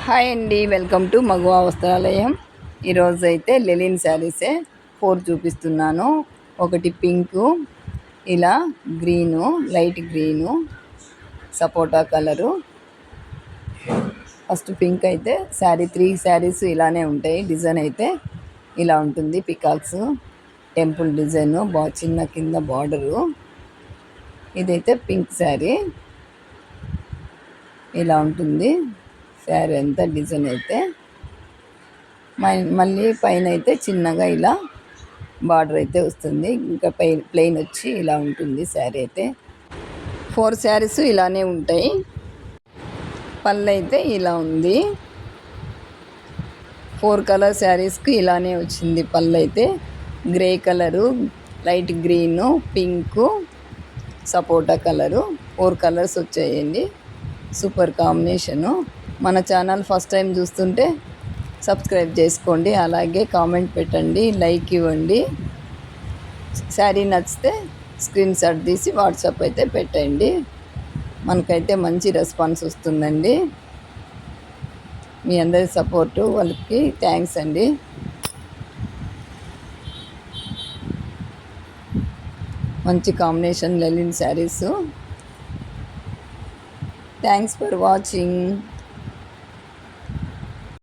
Hi అండి, welcome to మగువా వస్త్రాలయం. ఈరోజు అయితే లెలిన్ శారీసే 4 చూపిస్తున్నాను. ఒకటి పింకు, ఇలా గ్రీను, లైట్ గ్రీను, సపోటా కలరు. ఫస్ట్ పింక్ అయితే శారీ 3 శారీస్ ఇలానే ఉంటాయి. డిజైన్ అయితే ఇలా ఉంటుంది. పికాక్స్ టెంపుల్ డిజైను చిన్న కింద బార్డరు. ఇదైతే పింక్ శారీ ఇలా ఉంటుంది. శారీ అంతా డిజైన్ అయితే మళ్ళీ పైన అయితే చిన్నగా ఇలా బార్డర్ అయితే వస్తుంది. ఇంకా ప్లెయిన్ వచ్చి ఇలా ఉంటుంది. శారీ అయితే 4 శారీస్ ఇలానే ఉంటాయి. పళ్ళు అయితే ఇలా ఉంది. 4 కలర్ శారీస్కి ఇలానే వచ్చింది. పళ్ళు అయితే grey colour, light green, pink, సపోటా కలరు 4 కలర్స్ వచ్చాయండి. Super combination. మన ఛానల్ ఫస్ట్ టైం చూస్తుంటే సబ్స్క్రైబ్ చేసుకోండి, అలాగే కామెంట్ పెట్టండి, లైక్ ఇవ్వండి. శారీ నచ్చితే స్క్రీన్ షాట్ తీసి వాట్సాప్ అయితే పెట్టండి. మనకైతే మంచి రెస్పాన్స్ వస్తుందండి. మీ అందరి సపోర్టు వాళ్ళకి థ్యాంక్స్ అండి. మంచి కాంబినేషన్ లెలిన్ శారీసు. Thanks for watching.